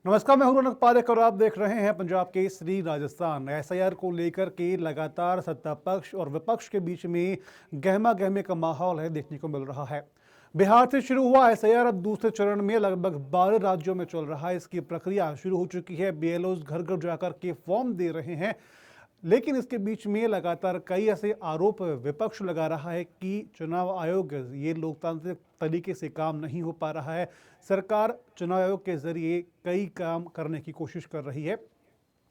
नमस्कार, मैं हूं रौनक पारेख और आप देख रहे हैं पंजाब केसरी राजस्थान। एसआईआर को लेकर के लगातार सत्ता पक्ष और विपक्ष के बीच में गहमा गहमी का माहौल है देखने को मिल रहा है। बिहार से शुरू हुआ एसआईआर अब दूसरे चरण में लगभग 12 राज्यों में चल रहा है। इसकी प्रक्रिया शुरू हो चुकी है। बीएलओज घर घर जाकर के फॉर्म दे रहे हैं, लेकिन इसके बीच में लगातार कई ऐसे आरोप विपक्ष लगा रहा है कि चुनाव आयोग ये लोकतांत्रिक तरीके से काम नहीं हो पा रहा है। सरकार चुनाव आयोग के जरिए कई काम करने की कोशिश कर रही है।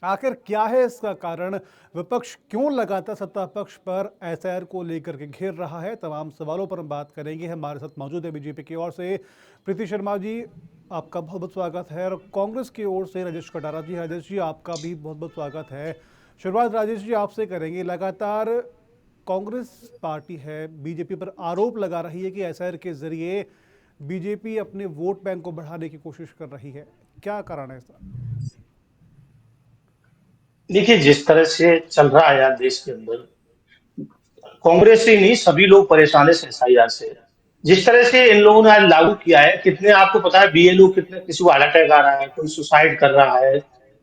आखिर क्या है इसका कारण? विपक्ष क्यों लगातार सत्ता पक्ष पर एसआईआर को लेकर के घेर रहा है? तमाम सवालों पर हम बात करेंगे। हमारे साथ मौजूद है बीजेपी की ओर से प्रीति शर्मा जी, आपका बहुत बहुत स्वागत है। और कांग्रेस की ओर से राजेश कटारा जी, राजेश जी आपका भी बहुत बहुत स्वागत है। शुरुआत राजेश जी आपसे करेंगे। लगातार कांग्रेस पार्टी है बीजेपी पर आरोप लगा रही है कि एसआईआर के जरिए बीजेपी अपने वोट बैंक को बढ़ाने की कोशिश कर रही है। क्या कारण है इसका? देखिए, जिस तरह से चल रहा है यार देश के अंदर, कांग्रेस ही नहीं सभी लोग परेशान है एसआईआर से। जिस तरह से इन लोगों ने आज लागू किया है, कितने आपको पता है बीएलओ कितने, किसी को हार्ट अटैक आ रहा है, कोई सुसाइड कर रहा है,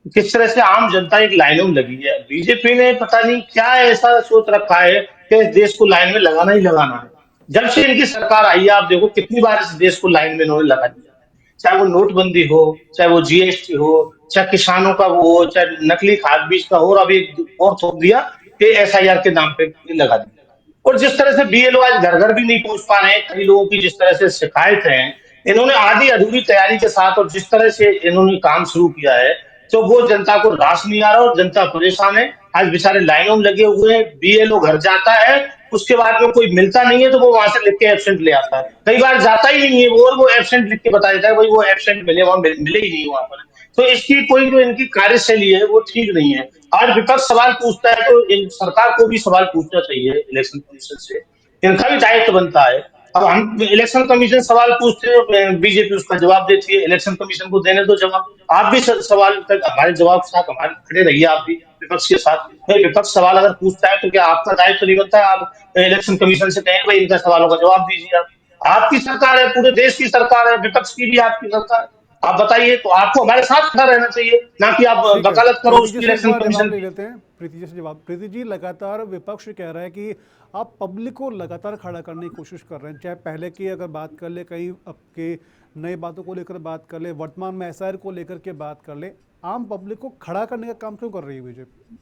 किस तरह से आम जनता एक लाइनों में लगी है। बीजेपी ने पता नहीं क्या ऐसा सोच रखा है कि इस देश को लाइन में लगाना ही लगाना है। जब से इनकी सरकार आई है, आप देखो कितनी बार इस देश को लाइन में इन्होंने लगा दिया, चाहे वो नोटबंदी हो, चाहे वो जीएसटी हो, चाहे किसानों का वो हो, चाहे नकली खाद बीज का हो, और अभी और थोप दिया कि एसआईआर के नाम पे लगा दिया। और जिस तरह से बीएलओ आज घर घर भी नहीं पहुंच पा रहे हैं, कई लोगों की जिस तरह से शिकायत है, इन्होंने आधी अधूरी तैयारी के साथ और जिस तरह से इन्होंने काम शुरू किया है, तो वो जनता को रास नहीं आ रहा और जनता परेशान है। आज बेचारे लाइनों में लगे हुए हैं, बीएलओ घर जाता है, उसके बाद में कोई मिलता नहीं है तो वो वहां से लिख के एब्सेंट ले आता है, कई बार जाता ही नहीं है वो, और वो एब्सेंट लिख के बता देता है भाई वो एब्सेंट मिले, वहां मिले ही नहीं वहां पर। तो इसकी कोई जो इनकी कार्यशैली है वो ठीक नहीं है। आज विपक्ष सवाल पूछता है तो इन सरकार को भी सवाल पूछना चाहिए इलेक्शन कमीशन से, इनका भी दायित्व बनता है। अब हम इलेक्शन कमीशन सवाल पूछते हैं, बीजेपी उसका जवाब देती है, इलेक्शन कमीशन को देने दो जवाब। आप भी सवाल तक हमारे जवाब के साथ हमारे खड़े रहिए, आप भी विपक्ष के साथ। भाई विपक्ष सवाल अगर पूछता है तो क्या आपका दायित्व नहीं बनता है आप इलेक्शन कमीशन से कहें भाई इनका सवालों का जवाब दीजिए। आप, आपकी सरकार है, पूरे देश की सरकार है, विपक्ष की भी आपकी सरकार है। आप बताइए, तो आपको हमारे साथ खड़ा रहना चाहिए, ना कि आप ठीक है, वकालत करो प्रीति जी उसकी से एक इलेक्शन बार कमीशन जवाब ले की। लेते हैं। प्रीति जी से जवाब। प्रीति जी, लगातार विपक्ष कह रहा है कि आप पब्लिक को लगातार खड़ा करने की कोशिश कर रहे हैं। चाहे पहले की अगर बात कर ले, कई आपके नई बातों को लेकर बात कर ले, वर्तमान में एसआईआर को लेकर के बात कर ले, आम पब्लिक को खड़ा करने का काम क्यों कर रही है बीजेपी?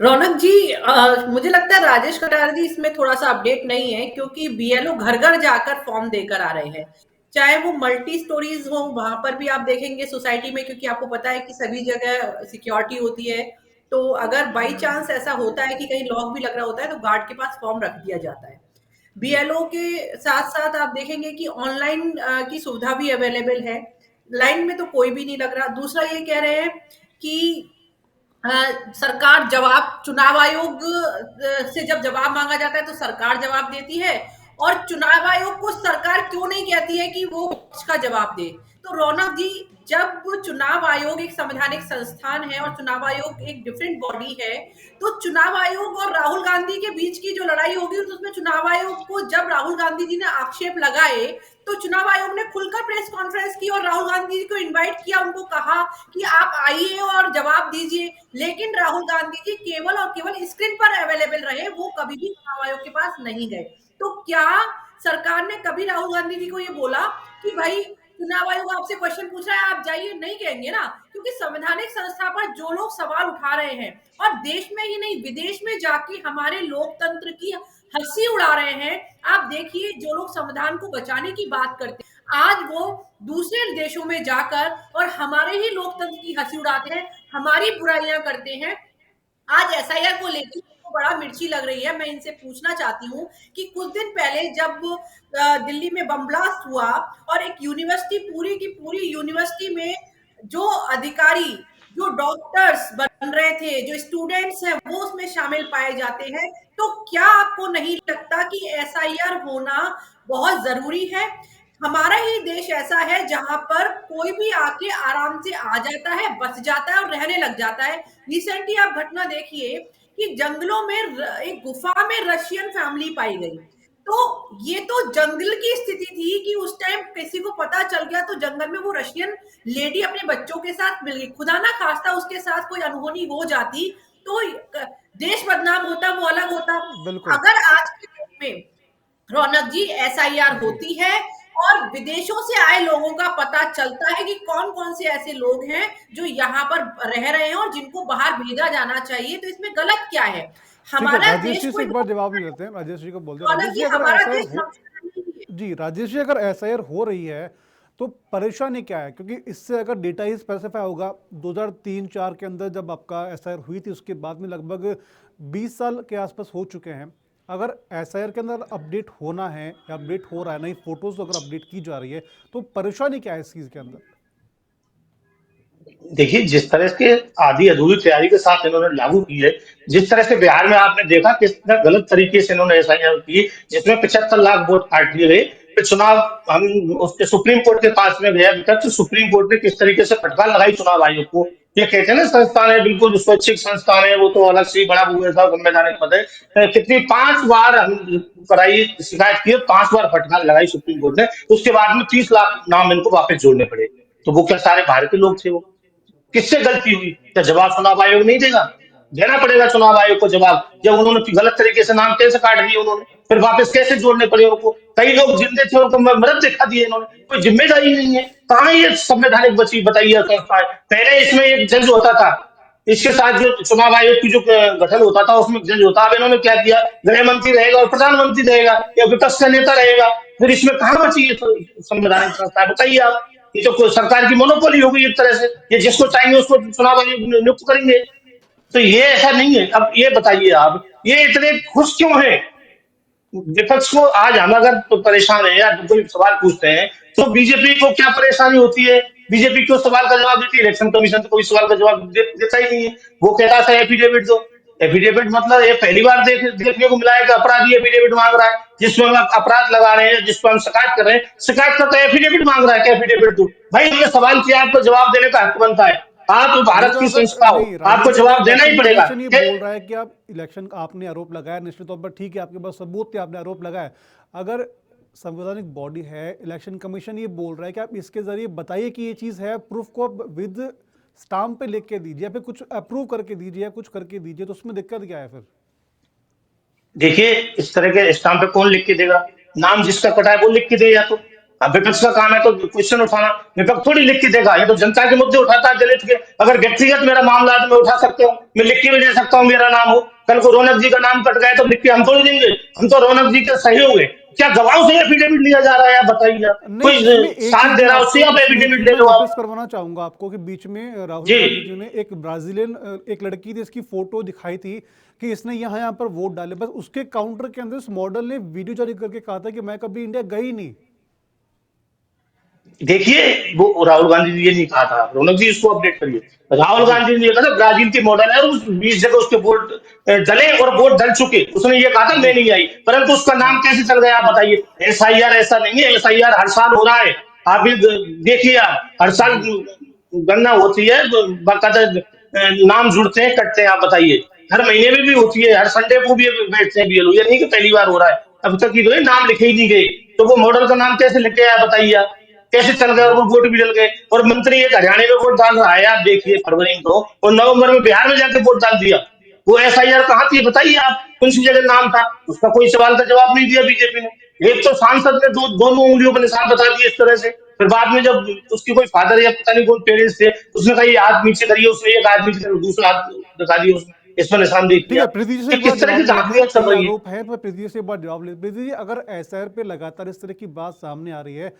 रौनक जी, मुझे लगता है राजेश कटार जी इसमें थोड़ा सा अपडेट नहीं है, क्योंकि बीएलओ घर घर जाकर फॉर्म देकर आ रहे हैं। चाहे वो मल्टी स्टोरीज हो, वहां पर भी आप देखेंगे सोसाइटी में, क्योंकि आपको पता है कि सभी जगह सिक्योरिटी होती है। तो अगर बाई चांस ऐसा होता है कि कहीं लॉक भी लग रहा होता है तो गार्ड के पास फॉर्म रख दिया जाता है। बीएलओ के साथ साथ आप देखेंगे कि ऑनलाइन की सुविधा भी अवेलेबल है। लाइन में तो कोई भी नहीं लग रहा। दूसरा ये कह रहे हैं कि सरकार जवाब, चुनाव आयोग से जब जवाब मांगा जाता है तो सरकार जवाब देती है, और चुनाव आयोग को सरकार क्यों नहीं कहती है कि वो उसका जवाब दे। तो रौनक जी, जब चुनाव आयोग एक संवैधानिक संस्थान है और चुनाव आयोग एक डिफरेंट बॉडी है, तो चुनाव आयोग और राहुल गांधी के बीच की जो लड़ाई होगी, तो उसमें चुनाव आयोग को जब राहुल गांधी जी ने आक्षेप लगाए, तो चुनाव आयोग ने खुलकर प्रेस कॉन्फ्रेंस की और राहुल गांधी जी को इनवाइट किया, उनको कहा कि आप आइए और जवाब दीजिए। लेकिन राहुल गांधी जी केवल और केवल स्क्रीन पर अवेलेबल रहे, वो कभी भी चुनाव आयोग के पास नहीं गए। तो क्या सरकार ने कभी राहुल गांधी जी को ये बोला कि भाई चुनाव आयोग आपसे क्वेश्चन पूछ रहा है, आप जाइए? नहीं कहेंगे ना, क्योंकि संवैधानिक संस्था पर जो लोग सवाल उठा रहे हैं और देश में ही नहीं विदेश में जाके हमारे लोकतंत्र की हंसी उड़ा रहे हैं। आप देखिए, जो लोग संविधान को बचाने की बात करते हैं, आज वो दूसरे देशों में जाकर और हमारे ही लोकतंत्र की हंसी उड़ाते हैं, हमारी बुराइयां करते हैं। आज एसआईआर को लेकर तो बड़ा मिर्ची लग रही है। मैं इनसे पूछना चाहती हूँ कि कुछ दिन पहले जब दिल्ली में बम ब्लास्ट हुआ और एक यूनिवर्सिटी, पूरी की पूरी यूनिवर्सिटी में जो अधिकारी, जो डॉक्टर्स बन रहे थे, जो स्टूडेंट्स हैं, वो उसमें शामिल पाए जाते हैं, तो क्या आपको नहीं लगता कि एसआईआर होना बहुत जरूरी है? हमारा ही देश ऐसा है जहां पर कोई भी आके आराम से आ जाता है, बस जाता है और रहने लग जाता है। रिसेंटली आप घटना देखिए कि जंगलों में एक गुफा में रशियन फैमिली पाई गई। तो ये तो जंगल की स्थिति थी कि उस टाइम किसी को पता चल गया तो जंगल में वो रशियन लेडी अपने बच्चों के साथ मिल गई, खुदा ना खास्ता उसके साथ कोई अनहोनी हो जाती तो देश बदनाम होता, वो अलग होता। बिल्कुल। अगर आज के डेट में रौनक जी एसआईआर जी। होती है और विदेशों से आए लोगों का पता चलता है कि कौन कौन से ऐसे लोग हैं जो यहाँ पर रह रहे हैं और जिनको बाहर भेजा जाना चाहिए, तो इसमें गलत क्या है? ठीक है, हमारा राजेश देश जी से कोई एक बार जवाब ले लेते हैं, राजेश जी को बोलते हैं। रौनक राजेश जी जी अगर हमारा एसआईआर देश हो नक्शा नहीं है। जी, राजेश जी अगर एसआईआर हो रही है तो परेशानी क्या है? क्योंकि इससे अगर डेटा ही स्पेसिफाई होगा, 2003-4 के अंदर जब आपका एसआईआर हुई थी उसके बाद में लगभग 20 साल के आसपास हो चुके हैं। अगर एसआईआर के अंदर अपडेट होना है या अपडेट हो रहा है, नई फोटोज अगर अपडेट की जा रही है, तो परेशानी क्या है इस चीज के अंदर? देखिए, जिस तरह से आधी अधूरी तैयारी के साथ इन्होंने लागू की है, जिस तरह से बिहार में आपने देखा किस तरह गलत तरीके से इन्होंने एसआईआर की, जिसमें 75 लाख वोट काट लिए गए। फिर चुनाव हम उसके सुप्रीम कोर्ट के पास में गया विपक्ष, सुप्रीम कोर्ट ने किस तरीके से फटकार लगाई चुनाव आयोग को। ये कहते हैं ना संस्थान है, बिल्कुल स्वैच्छिक संस्थान है, वो तो अलग से ही बड़ा संवैधानिक पद है। कितनी 5 बार हम कराई शिकायत की, 5 बार फटकार लगाई सुप्रीम कोर्ट ने, उसके बाद में 30 लाख नाम इनको वापस जोड़ने पड़े। तो वो क्या सारे भारतीय लोग थे वो? किससे गलती हुई? क्या जवाब चुनाव आयोग नहीं देगा? देना पड़ेगा चुनाव आयोग को जवाब। जब उन्होंने गलत तरीके से नाम कैसे काट दिए उन्होंने, फिर वापस कैसे जोड़ने पड़े उनको? कई लोग जिंदे थे उनको मृत दिखा दिए इन्होंने, कोई जिम्मेदारी नहीं है। कहाँ ये संवैधानिक बची बताइए संस्था है? पहले इसमें एक जज होता था, इसके साथ जो चुनाव आयोग की जो गठन होता था उसमें जज होता। अब इन्होंने क्या किया, गृह मंत्री रहेगा और प्रधानमंत्री रहेगा या विपक्ष का नेता रहेगा। फिर इसमें कहाँ बची ये संवैधानिक संस्था है बताइए आप? ये तो सरकार की मोनोपोली हो गई एक तरह से, ये जिसको चाहिए उसको चुनाव आयोग नियुक्त करेंगे। तो ये ऐसा नहीं है। अब ये बताइए आप, ये इतने खुश क्यों है विपक्ष को? आज हम अगर तो परेशान है या कोई सवाल पूछते हैं तो बीजेपी को क्या परेशानी होती है? बीजेपी क्यों सवाल का जवाब देती है? इलेक्शन कमीशन तो कोई सवाल का जवाब देता ही नहीं है। वो कहता था एफिडेविट दो। एफिडेविट मतलब ये पहली बार देखने को मिला है कि अपराधी एफिडेविट मांग रहा है, जिसमें हम अपराध लगा रहे हैं, जिस पर हम शिकायत कर रहे हैं, शिकायत करता है एफिडेविट मांग रहा है कि एफिडेविट दो। भाई हमने सवाल किया, आपको जवाब देने का हक बनता है। आप नहीं भारत तो की अगर संस्था हो, नहीं राजेश आपको जी, अगर जवाब देना ही इलेक्शन पड़ेगा। कमीशन ये बोल रहा है कि आप इलेक्शन आपने आरोप लगाया, निश्चित तौर पर ठीक है, आपके पास सबूत थे, आपने आरोप लगाया। अगर संवैधानिक बॉडी है, इलेक्शन कमीशन ये बोल रहा है कि आप इसके जरिए बताइए कि ये चीज़ है, प्रूफ को आप विद स्टाम्प पे लिख के दीजिए या फिर कुछ अप्रूव करके दीजिए या कुछ करके दीजिए, तो उसमें दिक्कत क्या है फिर? देखिए, इस तरह के स्टाम्प पे कौन लिख के देगा? नाम जिसका कटा है वो लिख के दे। या तो अब विपक्ष का काम है तो क्वेश्चन उठाना, विपक्ष थोड़ी लिख के देगा। ये तो जनता के मुद्दे उठाता है दलित के। अगर व्यक्तिगत मेरा मामला है तो मैं उठा सकता हूँ, मैं लिख के भी दे सकता हूँ, मेरा नाम हो। कल को रौनक जी का नाम कट गया तो लिख के हम थोड़ी देंगे। हम तो रौनक जी के सहयोग है। क्या गवाहों से एफिडेविट लिया जा रहा है? आप बताइए। आप नहीं, कोई इसमें एक साथ चीज दे मैं रहा है उससे आपको आप इसमें एक एफिडेविट चीज ले मैं लो नोटिस आप। करवाना चाहूंगा आपको कि बीच में राहुल जी। गांधी जी ने एक ब्राजीलियन एक लड़की थी, इसकी फोटो दिखाई थी कि इसने यहाँ पर वोट डाले, बस उसके काउंटर के अंदर इस मॉडल ने वीडियो जारी करके कहा था कि मैं कभी इंडिया गई नहीं। देखिए, वो राहुल गांधी जी ये नहीं कहा था, रौनक जी इसको अपडेट करिए। राहुल जी। गांधी ने ये कहा था ब्राजील के मॉडल है और उस 20 जगह उसके वोट डले और वोट डल चुके, उसने ये कहा था जी। मैं नहीं आई। परंतु उसका नाम हाँ। कैसे चल गया आप बताइए? एसआईआर ऐसा नहीं है, एसआईआर हर साल हो रहा है। आप भी देखिए, आप हर साल जी। गणना होती है, बाकायदा नाम जुड़ते हैं कटते हैं। आप बताइए, हर महीने में भी होती है, हर संडे को भी बैठते हैं बीएलओ। ये नहीं कि पहली बार हो रहा है, अब तक की नाम लिखे ही नहीं गए। तो वो मॉडल का नाम कैसे लिख गया बताइए आप? कैसे चल गए और वो वोट भी डल गए? और मंत्री एक हरियाणा में वोट डाल रहा है, आप देखिए फरवरी में तो, और नवंबर में बिहार में जाके वोट डाल दिया। वो एसआईआर कहाँ थी बताइए आप? कौन सी जगह नाम था उसका? कोई सवाल का जवाब नहीं दिया बीजेपी ने। एक तो सांसद ने दोनों उंगलियों पर निशान बता दिए इस तरह से। फिर बाद में जब उसकी कोई फादर या पता नहीं कौन पेरेंट्स थे, उसने कहा ये हाथ नीचे करिए, उसने एक हाथ नीचे कर दूसरा हाथ दिखा दिया, उसने इस पर निशान देख ठीक लिया। है, प्रीति जी से ये एक बार किस तरह की जवाब ले लेते हैं, दाखिलियत चल कई रही है? आरोप हैं तो मैं प्रीति जी से एक बार जवाब ले। प्रीति जी, अगर एसआईआर पे लगातार इस तरह की बात सामने आ रही है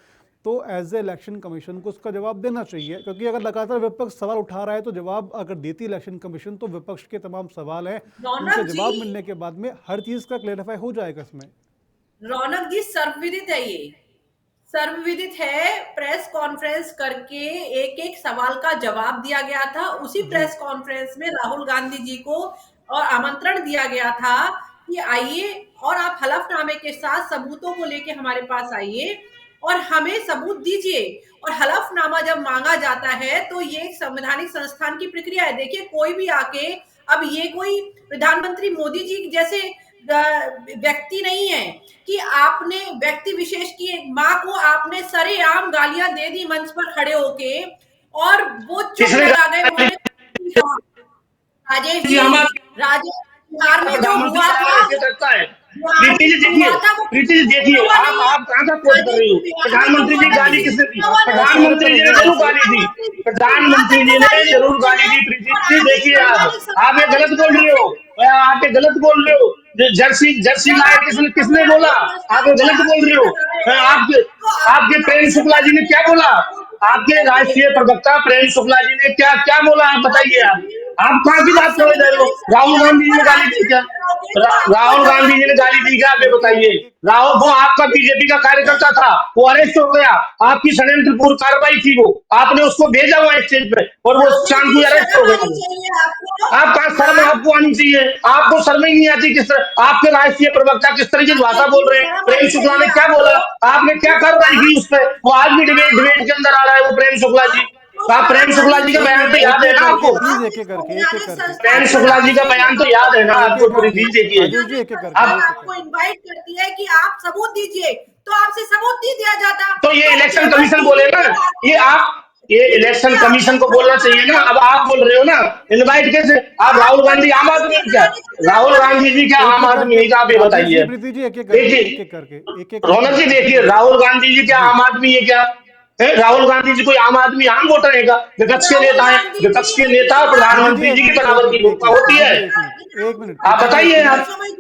तो एज ए इलेक्शन कमीशन को उसका जवाब देना चाहिए, क्योंकि अगर लगातार विपक्ष सवाल उठा रहा है तो जवाब अगर देती इलेक्शन कमीशन तो विपक्ष के तमाम सवाल हैं उनके रौनक जी, जवाब मिलने के बाद में हर चीज का क्लेरिफाई हो जाएगा इसमें। रौनक जी सर्वविदित है ये, सर्वविदित है। प्रेस कॉन्फ्रेंस करके एक एक सवाल का जवाब दिया गया था। उसी जी। प्रेस कॉन्फ्रेंस में राहुल गांधी जी को और आमंत्रण दिया गया था कि आइए और आप हलफनामे के साथ सबूतों को लेके हमारे पास आइए और हमें सबूत दीजिए। और हलफनामा जब मांगा जाता है तो ये एक संवैधानिक संस्थान की प्रक्रिया है। देखिए, कोई भी आके, अब ये कोई प्रधानमंत्री मोदी जी जैसे व्यक्ति नहीं है कि आपने व्यक्ति विशेष की एक माँ को आपने सरेआम गालियां दे दी मंच पर खड़े होके, और वो चुप किसने लगा गए, गाली उन्होंने कुछ नहीं कहा। राजेश दी? जी, हम राजेश, बिहार में जो प्रधानमंत्री हुआ ज्यादा था, ऐसे करता है। बिहार प्रीति में जी जो देखिए, हुआ था वो प्रीति जी पूरा देखिए, हुआ नहीं है। आप कहाँ का कोट कर राजेश रही हो? जी, बिहार में जो प्रधानमंत्री हुआ जी था गाली किसी किसने को दी? हुआ आप नहीं है। एसआईआर पे प्रधानमंत्री जी रहिए ने वैसे। जरूर गाली दी। प्रधानमंत्री जी की वहां प्रधानमंत्री तक जी तो ने गाली दी जरूर गाली दी। उन्होंने, प्रीति और जी आज इस देखिए, संवैधानिक आप ये संस्था ने गलत इस बोल तरह रहे से हो। आप ये गलत बोल रहे हो। जो जर्सी जर्सी जब गाय आप एक किसने किसने बोला? संवैधानिक संस्था आप ये पर गलत बोल रहे आक्षेप हो। लगा रहे हैं, आपके तो आपके आपके प्रेम सबसे शुक्ला जी ने पहले क्या बोला? वो तो आपके ठीक है कि राष्ट्रीय प्रवक्ता प्रेम शुक्ला जी ने क्या क्या बोला? आप बताइए। राजेश आप जी, आप कहाँ की आप बात कर रहे हो? संवैधानिक राहुल संस्थान गांधी जी ने पर गाली दी आक्षेप क्या? लगाओगे तो आपको राहुल गांधी जवाब जी ने भी गाली देना दी क्या? आप ये एक एक बताइए। एक एक राहुल, वो आपका बीजेपी का कार्यकर्ता था, वो अरेस्ट हो गया। आपकी षड्यंत्रपूर्ण कार्रवाई थी वो। आपने उसको भेजा वहां स्टेज पे, और वो राजेश शांति जी, अरेस्ट हो शर्म गया आनी वो। चाहिए आपको। आपका शर्म आप आपको आनी चाहिए। आपको शर्म ही नहीं आती। किस तरह आपके राष्ट्रीय प्रवक्ता किस तरीके की भाषा राजेश बोल जी, रहे हैं? शर्म प्रेम आनी शुक्ला ने चाहिए क्या बोला? आपको। आपने क्या कार्रवाई की आप उस पर? वो आज भी डिबेट डिबेट के अंदर आ रहा है, वो प्रेम शुक्ला जी। आपको तो आप प्रेम शर्म शुक्ला आनी जी का एक बयान तो चाहिए। एक याद है एक ना करके आपको? प्लीज, आप एक इस एक करके एक एक संवैधानिक करके संस्था प्रेम पर शुक्ला जी का आक्षेप बयान तो याद लगाओगे, है ना एक आपको? एक थोड़ी करके चीज देखिए। राजेश जी, संवैधानिक एक एक करके संस्था आप एक एक आपको करके इनवाइट करती है कि आप सबूत दीजिए, तो आपसे सबूत नहीं दिया जाता, तो ये तो इलेक्शन केवल कमीशन बोले टीवी ना। पे ये आके, आप ये टीवी इलेक्शन पे आके कमीशन को बोलना चाहिए ना। अब आप बोल रहे हो ना, इनवाइट कैसे? आप आप राहुल गांधी आम संविधान आदमी की है क्या? निगरानी करते राहुल हैं। गांधी जी क्या एक आम एक आदमी करके है क्या? आप ये राजेश जी, बताइए। प्रीति जी, देखिए, एक एक करके रौनक जी डिस्कशन देखिए, करिए। राहुल गांधी जी क्या जी आम आदमी है क्या? राहुल गांधी जी कोई आम आदमी, आम वोटर है क्या? विपक्ष के राहुल नेता है। गांधी जी विपक्ष के नेता और इतिहास प्रीति जी, प्रधानमंत्री एक जी की मिनट एक बराबर की मिनट एक भूमिका मिनट होती प्रीति है। जी, एक मिनट आप प्रीति जी, एक बताइए। नहीं मिनट आप समझ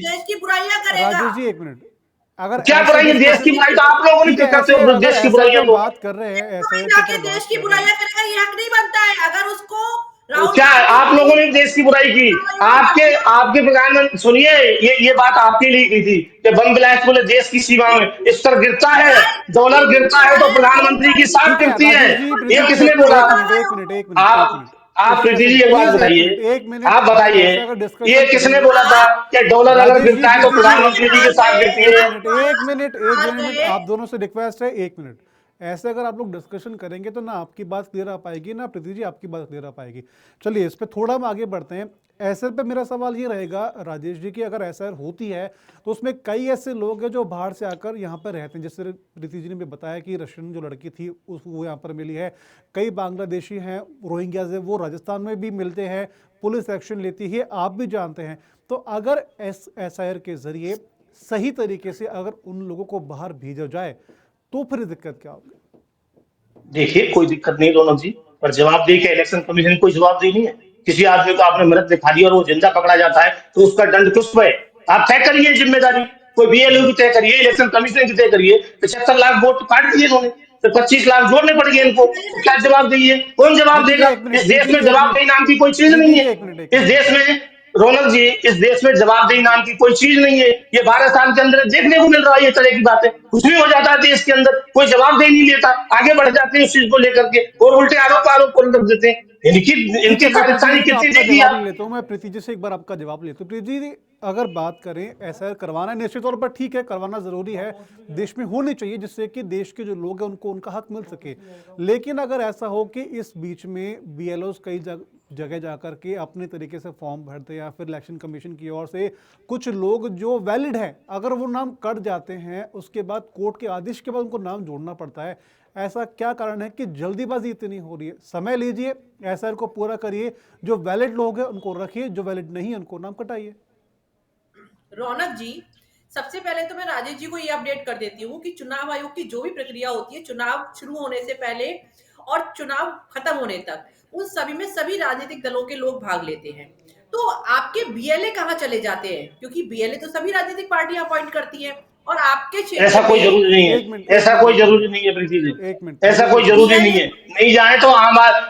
देश की बुराइयां करेगा। राजेश जी, एक मिनट। अगर क्या ऐसे बुराई? देश की डिस्कशन, बुराई तो आप लोगों ने ठीक है, करते ऐसे हो अगर देश की एसआईआर पे बुराइयां हम तो। बात कर रहे हैं, वहीं एसआईआर के जाके ऊपर देश बात की कर रहे हैं। बुराइयां करेगा, ये हक नहीं बनता है। अगर उसको राहुल क्या गांधी आप की लोगों ने देश की बुराई की? चुनाव आयोग की आपके बातचीत आपके प्रधानमंत्री, सुनिए, ये बात आपके लिए की थी कि बम ब्लास्ट बोले देश की सीमा में स्तर गिरता है, डॉलर की गिरता है तो बुराई राहुल प्रधानमंत्री की गांधी साख ठीक है गिरती है। राजेश जी, ये प्रीति जी, किसने एक बोला? एक मिनट चुनाव एक आयोग मिनट एक मिनट एक आप मिनट आप इससे प्रीति ऐसे जी एक बात प्लीज, एक बताइए। मिनट एक मिनट आप अगर बताइए, ऐसा अगर ये डिस्कशन किसने करेंगे। बोला था आप कि डॉलर अगर राजेश जी, गिरता है तो प्रीति जी, आगे प्रधानमंत्री जी की हार साख गए, गिरती एक है? मिनट एक मिनट आप एक हार मिनट, गए। आप दोनों से रिक्वेस्ट है, एक मिनट। ऐसे अगर आप लोग डिस्कशन करेंगे तो ना आपकी बात क्लियर आ पाएगी, ना प्रीति जी आपकी बात क्लियर आ पाएगी। चलिए इस पे थोड़ा हम आगे बढ़ते हैं। एसआर पे मेरा सवाल ये रहेगा राजेश जी की, अगर एसआर होती है तो उसमें कई ऐसे लोग हैं जो बाहर से आकर यहाँ पर रहते हैं, जैसे प्रीति जी ने भी बताया कि रशियन जो लड़की थी उस वो यहाँ पर मिली है, कई बांग्लादेशी हैं, रोहिंग्याज है, वो राजस्थान में भी मिलते हैं, पुलिस एक्शन लेती है, आप भी जानते हैं। तो अगर एसआईआर के जरिए सही तरीके से अगर उन लोगों को बाहर भेजा जाए तो फिर दिक्कत क्या होगी? देखिए, कोई दिक्कत नहीं रौनक जी, पर जवाबदेही का इलेक्शन कमीशन कोई जवाबदेही नहीं है। किसी आदमी को आपने मृत दिखा दी और वो जिंदा पकड़ा जाता है तो उसका दंड किस पे? आप तय करिए जिम्मेदारी। कोई बीएलओ की तय करिए, इलेक्शन कमीशन की तय करिए। 75 लाख वोट काट दिए उन्होंने, तो 25 लाख जोड़ने पड़ेंगे इनको, तो क्या जवाब देंगे? कौन जवाब प्रीति जी देगा? एक मिनट, इस देश प्रीति में जी एक मिनट, जवाबदेही नाम की कोई चीज प्रीति नहीं जी है। एक मिनट एक इस मिनट। देश में, रौनक जी, इस देश में जवाबदेही नाम की कोई चीज नहीं है। ये 12 साल के अंदर देखने को मिल रहा है ये तरह की बातें। कुछ भी हो जाता है देश के अंदर, कोई जवाबदेही नहीं लेता, आगे बढ़ जाते हैं उस चीज को लेकर के और उल्टे आरोप को रख देते हैं। इनकी ठीक है, इनकी मैं प्रीति कार्यशैली जी कितनी आपका देखी जवाब ले आप? लेता हूँ, मैं प्रीति जी से एक बार आपका जवाब लेता हूँ। प्रीति जी, अगर बात करें ऐसा करवाना निश्चित तौर पर ठीक है, करवाना जरूरी है, देश में होनी चाहिए जिससे कि देश के जो लोग हैं उनको उनका हक मिल सके। लेकिन अगर ऐसा हो कि इस बीच में बीएलओस कई जगह जाकर के अपने तरीके से फॉर्म भरते या फिर इलेक्शन कमीशन की ओर से कुछ लोग जो वैलिड हैं अगर वो नाम कट जाते हैं, उसके बाद कोर्ट के आदेश के बाद उनको नाम जोड़ना पड़ता है, ऐसा क्या कारण है कि जल्दीबाजी इतनी हो रही है? समय लीजिए, एसआर को पूरा करिए, जो वैलिड लोग हैं उनको रखिए, जो वैलिड नहीं है उनको नाम कटाइए। रौनक जी, सबसे पहले तो मैं राजेश जी को ये अपडेट कर देती हूँ कि चुनाव आयोग की जो भी प्रक्रिया होती है, चुनाव शुरू होने से पहले और चुनाव खत्म होने तक, उन सभी में सभी राजनीतिक दलों के लोग भाग लेते हैं। तो आपके बीएलए कहाँ चले जाते हैं? क्योंकि बीएलए तो सभी राजनीतिक पार्टियां अपॉइंट करती हैं, और आपके ऐसा क्षेत्र कोई में जरूरी नहीं है। एक मिनट एक ऐसा मिनट कोई एक जरूरी मिनट नहीं है प्रीति जी। एक मिनट ऐसा राजेश जी, कोई एक मिनट जरूरी नहीं बीएलए, है। नहीं जाए तो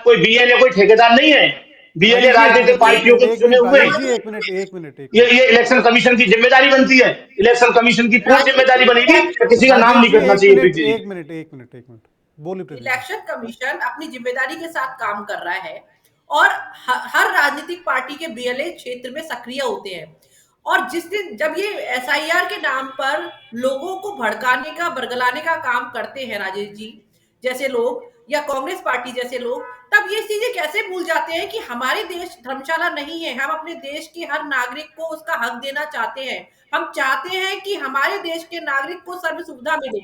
कोई बीएलए कोई ठेकेदार नहीं है। बीएलए राजेश जी, एक राजनीतिक मिनट एक पार्टियों मिनट के एक चुने मिनट हुए। राजेश जी, एक मिनट राजेश एक मिनट एक ये मिनट इलेक्शन कमीशन की जिम्मेदारी बनती है। इलेक्शन कमीशन की पूर्ण राजेश जिम्मेदारी जी, बनेगी कि किसी का नाम राजेश नहीं जी, करना एक चाहिए मिनट प्रीति जी। एक मिनट एक मिनट एक मिनट बोलिए प्रीति जी। इलेक्शन कमीशन अपनी जिम्मेदारी के साथ काम कर रहा है, और हर राजनीतिक पार्टी के बीएलए क्षेत्र में सक्रिय होते हैं। और जिस दिन जब ये एसआईआर के नाम पर लोगों को भड़काने का, बरगलाने का काम करते हैं राजेश जी, जैसे लोग या कांग्रेस पार्टी जैसे लोग, तब ये चीजें कैसे भूल जाते हैं कि हमारे देश धर्मशाला नहीं है। हम अपने देश के हर नागरिक को उसका हक देना चाहते हैं। हम चाहते हैं कि हमारे देश के नागरिक को सर्व सुविधा मिले।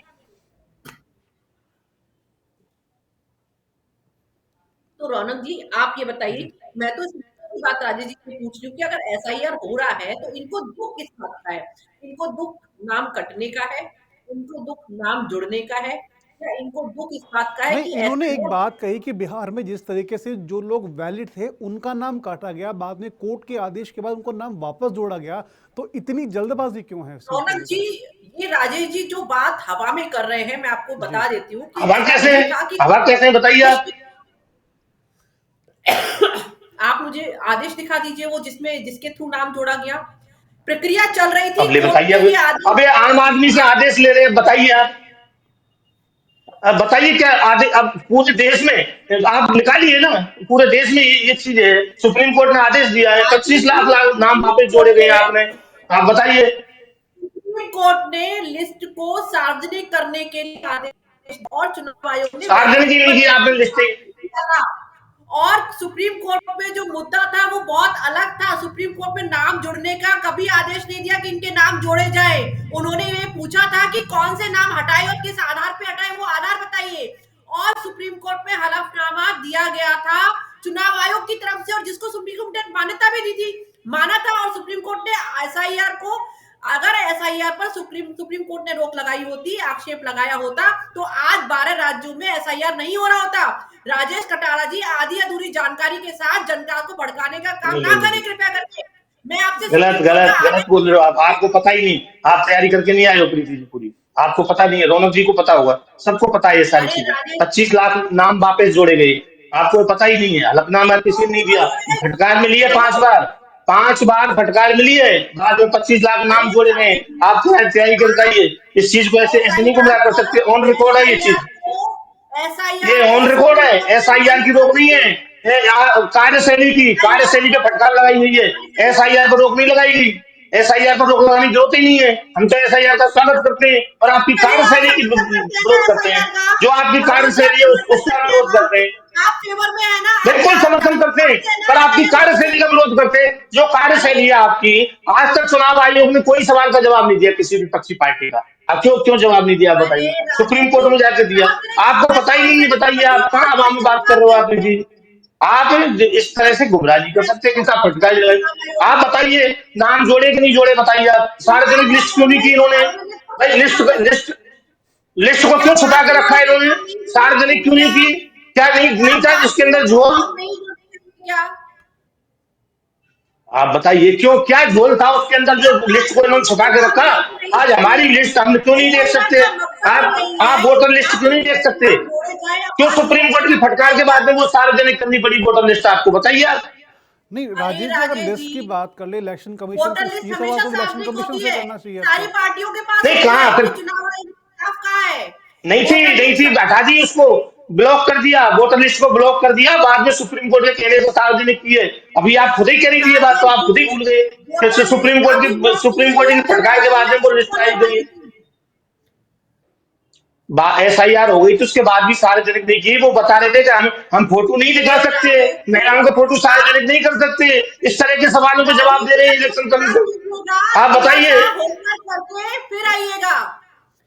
तो रौनक जी आप ये बताइए, जी। मैं तो इस बात राजेश जी से पूछ रही हूँ कि अगर एसआईआर हो रहा है तो इनको दुख किस बात का है? इनको दुख नाम कटने का है, इनको दुख नाम जुड़ने का है, या इनको दुख इस बात का है नहीं, कि इन्होंने एक एसआईआर। बात कही कि बिहार में जिस तरीके से जो लोग वैलिड थे उनका नाम काटा गया, बाद में कोर्ट के आदेश के बाद उनको नाम वापस जोड़ा गया, तो इतनी जल्दबाजी क्यों है इस चीज को रौनक जी, लेकर? ये राजेश जी जो बात हवा में कर रहे हैं, मैं आपको जी। बता देती हूँ कि हवा ऐसा कैसे नहीं है? था कि हवा कैसे है बताइए आप। आप मुझे आदेश दिखा दीजिए वो जिसमें जिसके थ्रू नाम जोड़ा गया। प्रक्रिया चल रही थी, अब ले कोर्ट बताइए। ने अब ये आदेश अब ये आम आदमी से आदेश ले रहे हैं, बताइए आप। अब बताइए क्या आदेश। अब पूरे देश में आप निकालिए ना, पूरे देश में ये चीज है। सुप्रीम कोर्ट ने आदेश दिया है, राजेश 25 जी, लाख नाम सुप्रीम वापस जोड़े कोर्ट गए हैं ने आपने। आप बताइए। सुप्रीम कोर्ट ने लिस्ट को सार्वजनिक करने के लिए आदेश, और चुनाव आयोग ने सार्वजनिक ही वेबसाइट नहीं पर किया आपने जाकर लिस्टिंग। किया था। और सुप्रीम कोर्ट में जो मुद्दा था वो बहुत अलग था। सुप्रीम कोर्ट में नाम जुड़ने का कभी आदेश नहीं दिया कि इनके नाम जोड़े जाए। उन्होंने ये पूछा था कि कौन से नाम हटाए और किस आधार पे हटाए, वो आधार बताइए। और सुप्रीम कोर्ट में हलफनामा दिया गया था चुनाव आयोग की तरफ से, और जिसको सुप्रीम कोर्ट ने मान्यता भी दी थी, माना था। और सुप्रीम कोर्ट ने एसआईआर को, अगर एसआईआर पर सुप्रीम कोर्ट ने रोक लगाई होती, आक्षेप लगाया होता, तो आज 12 राज्यों में एसआईआर नहीं हो रहा होता। राजेश कटारा जी आधी अधूरी जानकारी के साथ जनता को भड़काने का काम नहीं ना नहीं करें, नहीं, कृपया करके। मैं आपसे गलत सुप्रीम कोर्ट का गलत आदेश। गलत बोल रहे हो आप। आपको पता ही नहीं। आप तैयारी करके नहीं आए हो प्रीति जी पूरी। आपको पता नहीं है। रौनक जी को पता होगा, सबको पता है ये सारी अरे चीजें। राजेश, 25 लाख नाम वापस जोड़े गए, आपको पता ही नहीं है। हलफनामा किसी ने नहीं दिया। फटकार मिली है 5 बार। 5 बार फटकार मिली है, बाद में 25 लाख नाम अरे जोड़े गए। राजेश जी, आप तैयारी करके आइए। इस चीज को ऐसे ऐसे नहीं गुमराह कर सकते। ऑन रिकॉर्ड है ये चीज। ये एसआईआर ऑन को रिकॉर्ड सुप्रीम है। कोर्ट ने एसआईआर की रोक नहीं है। ये कार्यशैली की, कार्यशैली पे फटकार लगाई हुई है। एसआईआर पर रोक नहीं लगाई गई। एसआईआर पर रोक लगाने की जरूरत ही नहीं है। हम तो एसआईआर का स्वागत करते हैं और आपकी कार्यशैली की विरोध करते हैं। एसआईआर का जो आपकी राजेश जी, आप कार्यशैली है समर्थन उसका करते हैं विरोध ना? करते हैं। आप फेवर में है ना? आप बिल्कुल समर्थन करते हैं, जानते हैं पर ना आपकी एसआईआर होनी कार्यशैली का चाहिए। विरोध करते हैं। जो अरे कार्यशैली है आपकी, आज तक चुनाव आयोग ने कोई सवाल का जवाब नहीं दिया किसी विपक्षी पार्टी का। अब क्यों क्यों जवाब नहीं दिया आप अरे बताइए। सुप्रीम राजेश कोर्ट जी, में जाकर दिया। आपको पता ही नहीं है, सार्वजनिक बताइए नहीं आप था, कहाँ हवा में बात कर जवाब रहे हो आप देते जी। आप इस तरह से गुमराह नहीं कर सकते कि साहब फटकार लगाई। आप बताइए नाम जोड़े कि नहीं जोड़े, बताइए आप। सार्वजनिक चुनाव लिस्ट क्यों नहीं आयोग की ने इन्होंने। सार्वजनिक तो भाई किया, लिस्ट लिस्ट को क्या क्यों छुपा वाकई के रखा है उन्होंने इन्होंने। नाम नहीं सार्वजनिक क्यों नहीं किया? की। क्या नहीं क्या नहीं था जिसके वाकई अंदर उन्होंने झोल। नाम नहीं किया? आप बताइए क्यों, क्या झोल था उसके अंदर जो लिस्ट को इन्होंने छुपा के रखा। आज हमारी लिस्ट हम क्यों नहीं देख सकते। का मकसद ही यही आप है वोटर कि लिस्ट आप क्यों नहीं देख लिस्ट में सकते। नाम जोड़े जाए क्यों और सुप्रीम लोगों कोर्ट की तक फटकार पहुंचाए के बाद में जाए। वो सार्वजनिक करनी पड़ी वोटर लिस्ट आपको, बताइए आप। नहीं अरे राजेश जी, अगर राजेश लिस्ट जी, की बात कर ले इलेक्शन कमीशन वोटर से, लिस्ट ये सवाल हमेशा तो इलेक्शन सार्वजनिक कमीशन होती से है, करना चाहिए सारी आपको। पार्टियों के पास नहीं होती कहा है, फिर। फिर चुनाव आयोग स्टाफ कहाँ है? नहीं थी वोटर नहीं लिस्ट थी, हटा दी उसको। ब्लॉक कर दिया, वोटर लिस्ट को ब्लॉक कर दिया, बाद में सुप्रीम कोर्ट के कहने से सार्वजनिक किए। अभी आप खुद ही कह रही थी ये बात, तो राजेश आप खुद ही जी, भूल गए कि वोटर लिस्ट अभी ब्लॉक की सुप्रीम गई कोर्ट है की जब फटकार के बाद में एसआईआर वो शुरू लिस्ट होने आई गई। वाली थी। एसआईआर हो गई तो उसके बाद भी सार्वजनिक नहीं की। वो बता रहे थे कि हम फोटो नहीं दिखा अरे सकते, राजेश जी, महिलाओं के फोटो आप सार्वजनिक नहीं कर सकते। इस तरह के सवालों पे जवाब दे रहे हैं राजेश जी, इलेक्शन आप कमीशन। दीजिएगा, आप थोड़ा बताइए। सा होमवर्क करके फिर आइएगा।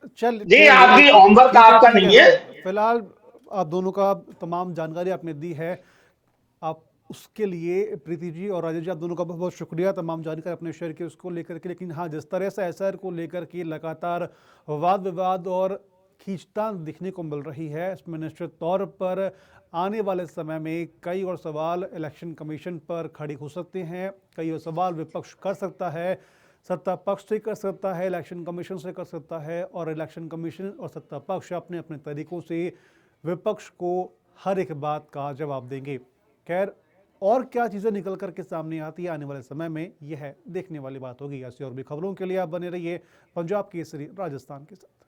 जी चलिए आपकी होमवर्क आपका ठीक है। नहीं है। फिलहाल आप दोनों का तमाम जानकारी आपने दी है, आप उसके लिए प्रीति जी और राजेश जी, आप दोनों का बहुत बहुत शुक्रिया। तमाम जानकारी आपने शेयर की उसको लेकर के। लेकिन हाँ, जिस तरह से एसआईआर को लेकर के लगातार वाद विवाद और खींचतान दिखने को मिल रही है, इसमें निश्चित तौर पर आने वाले समय में कई और सवाल इलेक्शन कमीशन पर खड़े हो सकते हैं। कई और सवाल विपक्ष कर सकता है, सत्ता पक्ष से कर सकता है, इलेक्शन कमीशन से कर सकता है, और इलेक्शन कमीशन और सत्ता पक्ष अपने अपने तरीकों से विपक्ष को हर एक बात का जवाब देंगे। खैर, और क्या चीज़ें निकल कर के सामने आती है आने वाले समय में, यह देखने वाली बात होगी। ऐसी और भी खबरों के लिए आप बने रहिए पंजाब केसरी राजस्थान के साथ।